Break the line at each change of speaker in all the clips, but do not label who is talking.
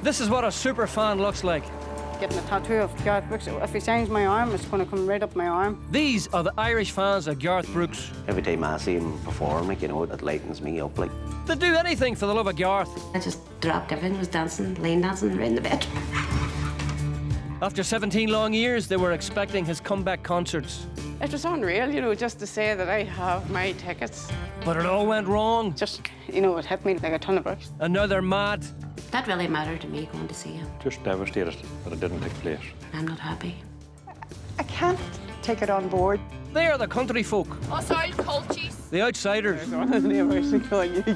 This is what a super fan looks like.
Getting a tattoo of Garth Brooks. If he signs my arm, it's going to come right up my arm.
These are the Irish fans of Garth Brooks.
Every time I see him perform, like, you know, it lightens me up, like.
They'd do anything for the love of Garth.
I just dropped everything, was dancing, line dancing right in the bed.
After 17 long years, they were expecting his comeback concerts.
It was unreal, you know, just to say that I have my tickets.
But it all went wrong.
Just, you know, it hit me like a ton of bricks.
And now they're mad.
That really mattered to me, going to see him.
Just devastated that it didn't take place.
I'm not happy.
I can't take it on board.
They are the country folk.
Oh, sorry, cold cheese.
The outsiders.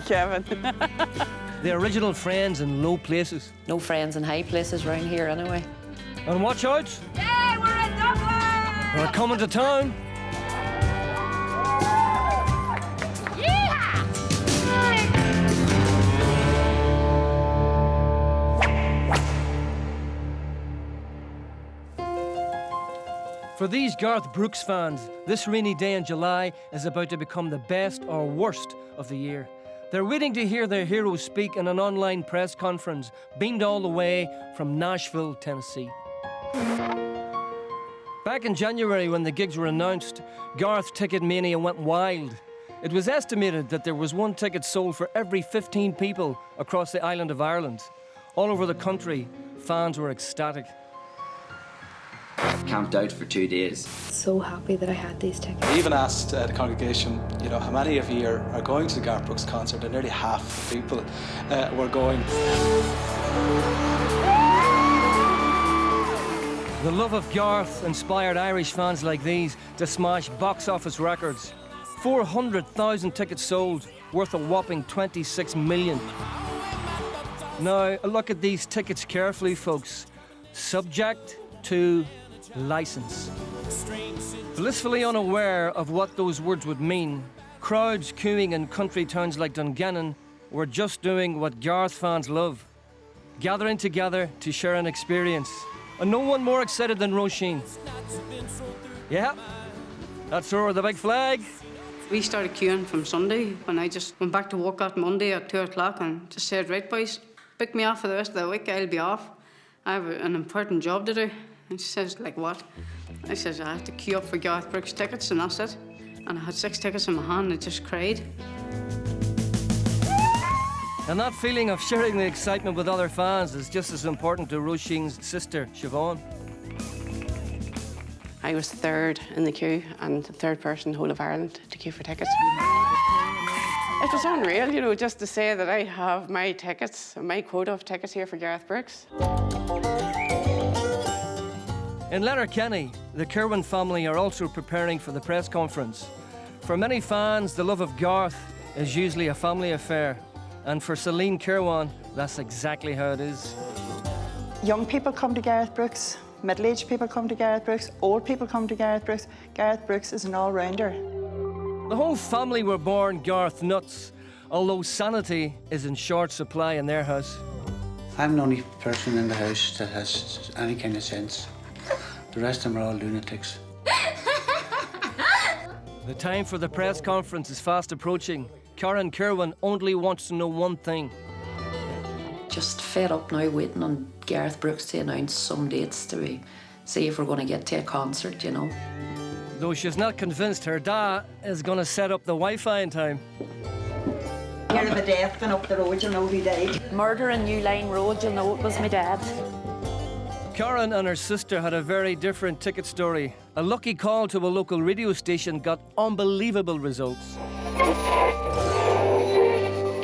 Kevin.
The original friends in low places.
No friends in high places around here anyway.
And watch out.
Yay, we're in Dublin!
They're coming to town. For these Garth Brooks fans, this rainy day in July is about to become the best or worst of the year. They're waiting to hear their heroes speak in an online press conference, beamed all the way from Nashville, Tennessee. Back in January, when the gigs were announced, Garth Ticket Mania went wild. It was estimated that there was one ticket sold for every 15 people across the island of Ireland. All over the country, fans were ecstatic.
Camped out for 2 days.
So happy that I had these tickets.
I even asked the congregation, you know, how many of you are going to the Garth Brooks concert, and nearly half the people were going.
The love of Garth inspired Irish fans like these to smash box office records. 400,000 tickets sold, worth a whopping 26 million. Now, look at these tickets carefully, folks. Subject to license. Blissfully unaware of what those words would mean, crowds queuing in country towns like Dungannon were just doing what Garth fans love, gathering together to share an experience. And no one more excited than Roisin. Yeah, that's her with the big flag.
We started queuing from Sunday when I just went back to work that Monday at 2 o'clock and just said, right, boys, pick me off for the rest of the week, I'll be off. I have an important job to do. And she says, like what? I says, I have to queue up for Garth Brooks tickets, and that's it. And I had 6 tickets in my hand and I just cried.
And that feeling of sharing the excitement with other fans is just as important to Roisin's sister, Siobhan.
I was third in the queue and the third person in the whole of Ireland to queue for tickets. It was unreal, you know, just to say that I have my tickets, my quota of tickets here for Garth Brooks.
In Letterkenny, the Kirwan family are also preparing for the press conference. For many fans, the love of Garth is usually a family affair. And for Celine Kirwan, that's exactly how it is.
Young people come to Garth Brooks, middle-aged people come to Garth Brooks, old people come to Garth Brooks. Garth Brooks is an all-rounder.
The whole family were born Garth nuts, although sanity is in short supply in their house.
I'm the only person in the house that has any kind of sense. The rest of them are all lunatics.
The time for the press conference is fast approaching. Karen Kirwan only wants to know one thing.
Just fed up now waiting on Garth Brooks to announce some dates to see if we're going to get to a concert, you know.
Though she's not convinced her dad is going to set up the Wi-Fi in time.
Hear of a death going up the road, you'll know who died.
Murder in New Line Road, you'll know it was my dad.
Karen and her sister had a very different ticket story. A lucky call to a local radio station got unbelievable results.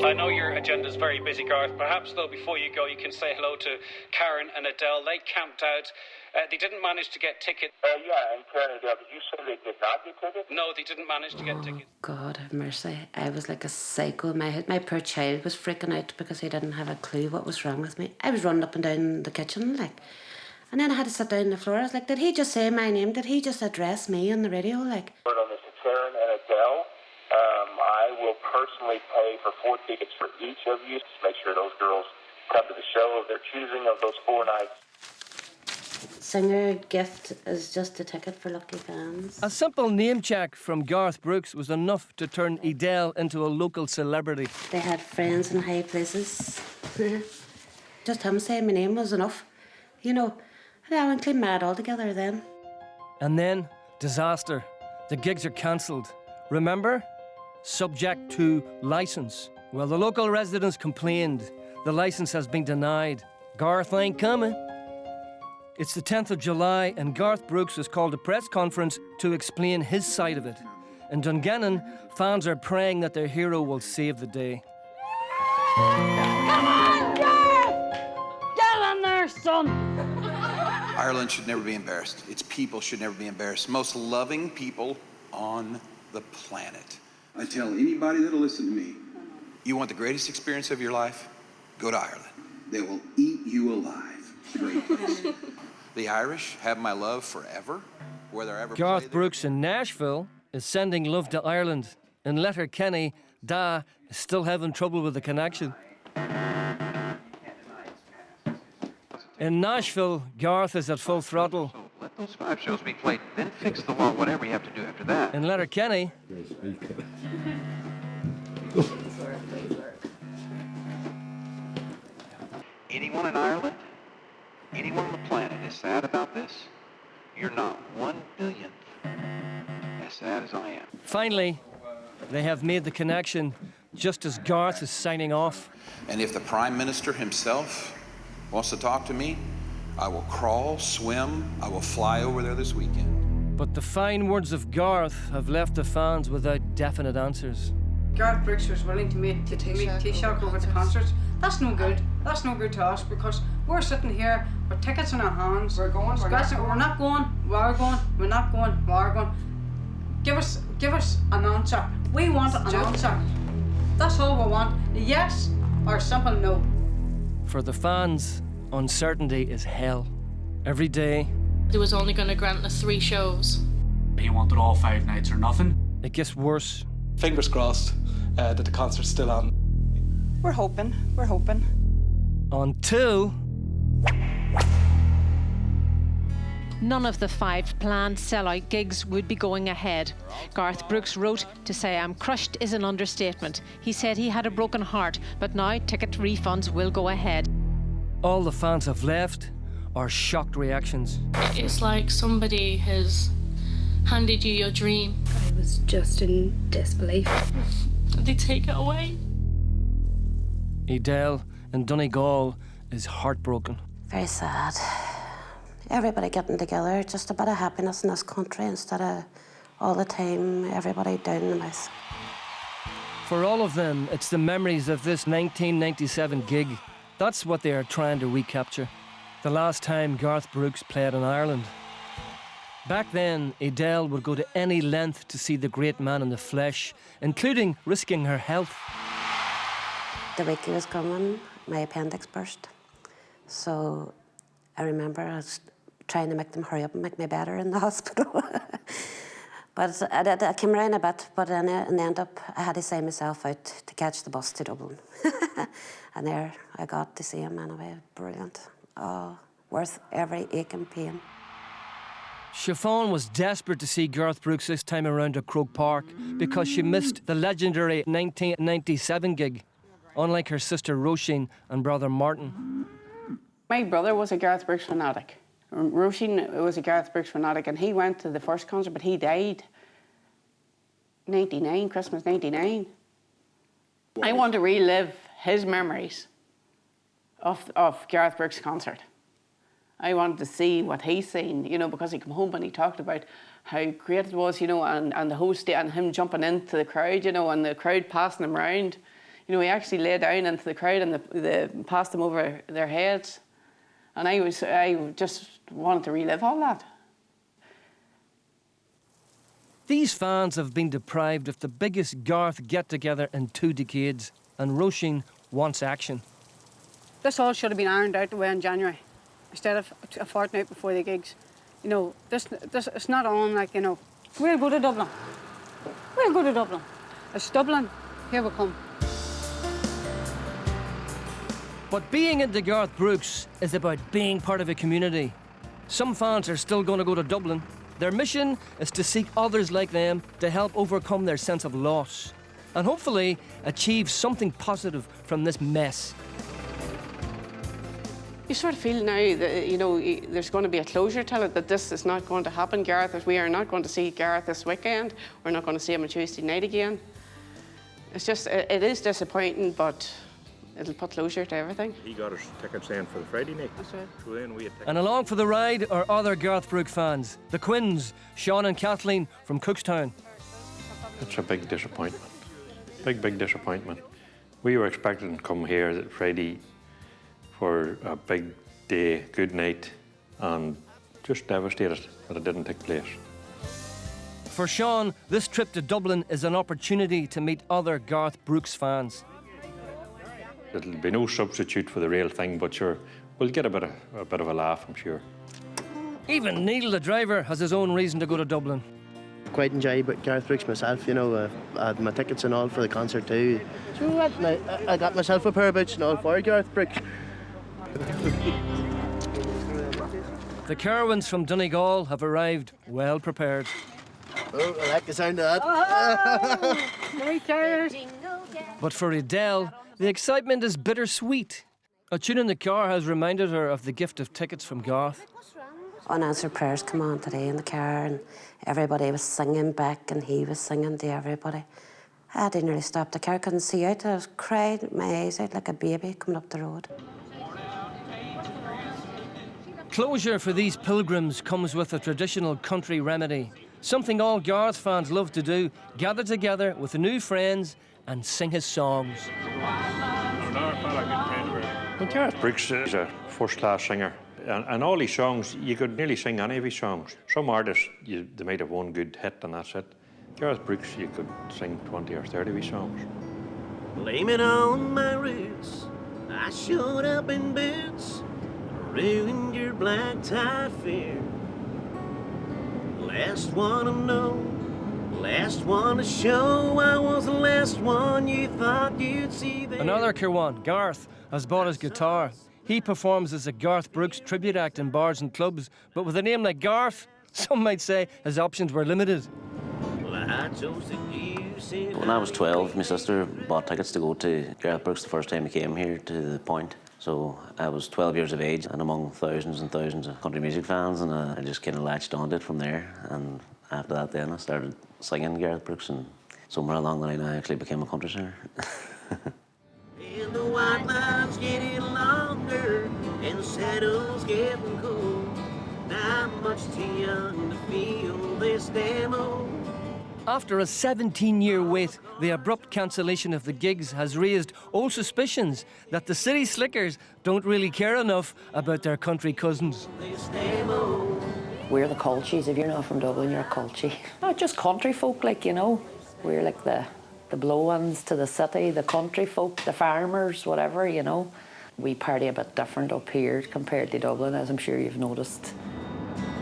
I know your agenda's very busy, Garth. Perhaps, though, before you go, you can say hello to Karen and Adele. They camped out. They didn't manage to get tickets.
Yeah, and Karen and Adele, did you say they did not get tickets?
No, they didn't manage to get tickets.
God have mercy. I was like a psycho. My poor child was freaking out because he didn't have a clue what was wrong with me. I was running up and down the kitchen, like. And then I had to sit down on the floor. I was like, did he just say my name? Did he just address me on the radio? Like.
On this, Karen and Adele, I will personally pay for 4 tickets for each of you to make sure those girls come to the show of their choosing of those 4 nights.
Singer gift is just a ticket for lucky fans.
A simple name check from Garth Brooks was enough to turn Adele into a local celebrity.
They had friends in high places. Just him saying my name was enough, you know. And I went clean mad altogether then.
And then, disaster. The gigs are cancelled. Remember? Subject to licence. Well, the local residents complained. The licence has been denied. Garth ain't coming. It's the 10th of July and Garth Brooks has called a press conference to explain his side of it. In Dungannon, fans are praying that their hero will save the day.
Come on, Garth! Get in there, son!
Ireland should never be embarrassed. Its people should never be embarrassed. Most loving people on the planet.
I tell anybody that'll listen to me,
you want the greatest experience of your life? Go to Ireland.
They will eat you alive. It's a great place.
The Irish have my love forever, whether I ever
Garth Brooks in Nashville is sending love to Ireland. In Letterkenny, Da is still having trouble with the connection. In Nashville, Garth is at full throttle.
Let those 5 shows be played, then fix the wall, whatever you have to do after that.
In Letterkenny,
Anyone in Ireland, anyone on the planet is sad about this? You're not 1/1000th as sad as I am.
finally, they have made the connection just as Garth is signing off.
And if the Prime Minister himself wants to talk to me, I will crawl, swim, I will fly over there this weekend.
But the fine words of Garth have left the fans without definite answers.
Garth Brooks was willing to make Taoiseach over the concerts. That's no good. That's no good to us because we're sitting here with tickets in our hands. We're going. We're not going. We're not going. We're going. We're not going. We're going. Give us an answer. We want an answer. That's all we want. A yes or a simple no.
For the fans, uncertainty is hell. Every day,
They was only going to grant us 3 shows.
He wanted all 5 nights or nothing.
it gets worse.
Fingers crossed that the concert's still on.
We're hoping. We're hoping.
Until
none of the 5 planned sellout gigs would be going ahead. Garth Brooks wrote, "To say I'm crushed is an understatement." He said he had a broken heart, but now ticket refunds will go ahead.
all the fans have left are shocked reactions.
It's like somebody has handed you your dream.
I was just in disbelief.
They take it away.
Edel in Donegal is heartbroken.
Very sad. Everybody getting together, just a bit of happiness in this country instead of all the time everybody down in the mouth.
For all of them, it's the memories of this 1997 gig. That's what they are trying to recapture. The last time Garth Brooks played in Ireland. Back then, Edel would go to any length to see the great man in the flesh, including risking her health.
The week he was coming, my appendix burst. So I remember I was trying to make them hurry up and make me better in the hospital. But I came round a bit, but in the end up, I had to sign myself out to catch the bus to Dublin. And there I got to see him anyway. Brilliant. Oh, worth every ache and pain.
Siobhan was desperate to see Garth Brooks this time around at Croke Park because she missed the legendary 1997 gig, unlike her sister Roisin and brother Martin.
My brother was a Garth Brooks fanatic. Roisin was a Garth Brooks fanatic, and he went to the first concert, but he died 99, Christmas 99. I want to relive his memories of Garth Brooks' concert. I wanted to see what he's seen, you know, because he came home and he talked about how great it was, you know, and the host and him jumping into the crowd, you know, and the crowd passing him round. You know, he actually lay down into the crowd and they passed him over their heads. And I just wanted to relive all that.
These fans have been deprived of the biggest Garth get-together in 2 decades, and Roisin wants action.
This all should have been ironed out the way in January, instead of a fortnight before the gigs. You know, this it's not on like, you know, we'll go to Dublin. We'll go to Dublin. It's Dublin, here we come.
But being into Garth Brooks is about being part of a community. Some fans are still going to go to Dublin. Their mission is to seek others like them to help overcome their sense of loss and hopefully achieve something positive from this mess.
You sort of feel now that, you know, there's going to be a closure to it, that this is not going to happen, Garth, that we are not going to see Garth this weekend. We're not going to see him on Tuesday night again. It's just, it is disappointing, but it'll put closure to everything.
He got his tickets in for the Friday night.
That's right.
So then we had
And along for the ride are other Garth Brooks fans, the Quins, Sean and Kathleen from Cookstown.
It's a big disappointment. Big disappointment. We were expecting to come here Friday for a big day, good night, and just devastated that it didn't take place.
For Sean, this trip to Dublin is an opportunity to meet other Garth Brooks fans.
It'll be no substitute for the real thing, but sure, we'll get a bit of a laugh, I'm sure.
Even Neil, the driver, has his own reason to go to Dublin.
Quite enjoy Garth Brooks myself, you know. I had my tickets and all for the concert too. So what? I got myself a pair of boots and all for Garth Brooks.
The Kerwins from Donegal have arrived well prepared.
Oh, I like the sound of that.
But for Adele, the excitement is bittersweet. A tune in the car has reminded her of the gift of tickets from Garth.
Unanswered prayers come on today in the car, and everybody was singing back, and he was singing to everybody. I didn't really stop the car, couldn't see out. I was crying my eyes out like a baby coming up the road.
Closure for these pilgrims comes with a traditional country remedy. Something all Garth fans love to do, gather together with new friends and sing his songs.
Well, Garth Brooks is a first-class singer. And all his songs, you could nearly sing any of his songs. Some artists, they might have one good hit and that's it. Garth Brooks, you could sing 20 or 30 of his songs.
Blame it on my roots. I showed up in boots, ruined your black tie fair. Last one to know, last one to show. I was the last one you thought you'd see there.
Another Kirwan, Garth, has bought his guitar. He performs as a Garth Brooks tribute act in bars and clubs, but with a name like Garth, some might say his options were limited.
When I was 12, my sister bought tickets to go to Garth Brooks the first time he came here to the Point. So I was 12 years of age and among thousands and thousands of country music fans, and I just kind of latched onto it from there. And after that then I started singing Garth Brooks, and somewhere along the line I actually became a country singer.
And the white line's getting longer and the saddle's getting cold. Not much too young to feel this demo.
After a 17-year wait, the abrupt cancellation of the gigs has raised old suspicions that the city slickers don't really care enough about their country cousins.
We're the culchies. If you're not from Dublin, you're a culchie. Not just country folk, like, you know. We're like the blow-ins to the city, the country folk, the farmers, whatever, you know. We party a bit different up here compared to Dublin, as I'm sure you've noticed.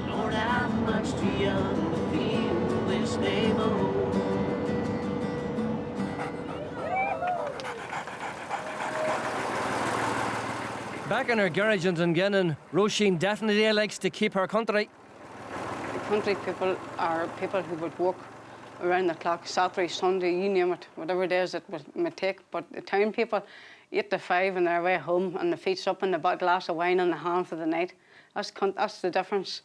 Lord, I'm much too young to feel this demo.
Back in her garage in Dungannon, Roisin definitely likes to keep her country.
The country people are people who would work around the clock, Saturday, Sunday, you name it, whatever days it may take. But the town people, 8 to 5 on their way home, and the feet's up and a glass of wine in the hand for the night. That's the difference.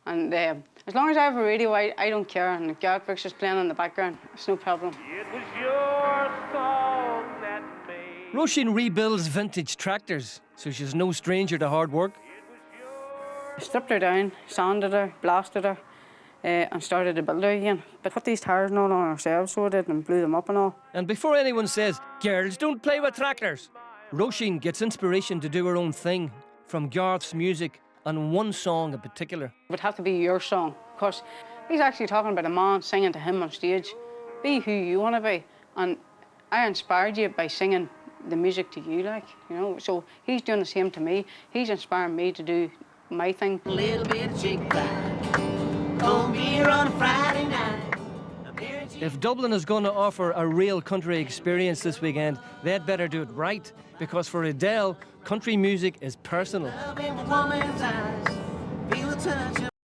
And as long as I have a radio, I don't care. And if Garth Brooks is playing in the background, it's no problem.
It was your song that made.
Roisin rebuilds vintage tractors, so she's no stranger to hard work.
I stripped her down, sanded her, blasted her, and started to build her again. But put these tires and all on ourselves, so I did, and blew them up and all.
And before anyone says, girls don't play with tractors, Roisin gets inspiration to do her own thing from Garth's music and one song in particular.
It would have to be your song, because he's actually talking about a man singing to him on stage. Be who you want to be. And I inspired you by singing the music to you, like, you know. So he's doing the same to me. He's inspiring me to do my thing.
A little bit of chicken fried, cold beer on a Friday night.
If Dublin is going to offer a real country experience this weekend, they'd better do it right, because for Adele, country music is personal.
Love in a woman's eyes, feel the touch of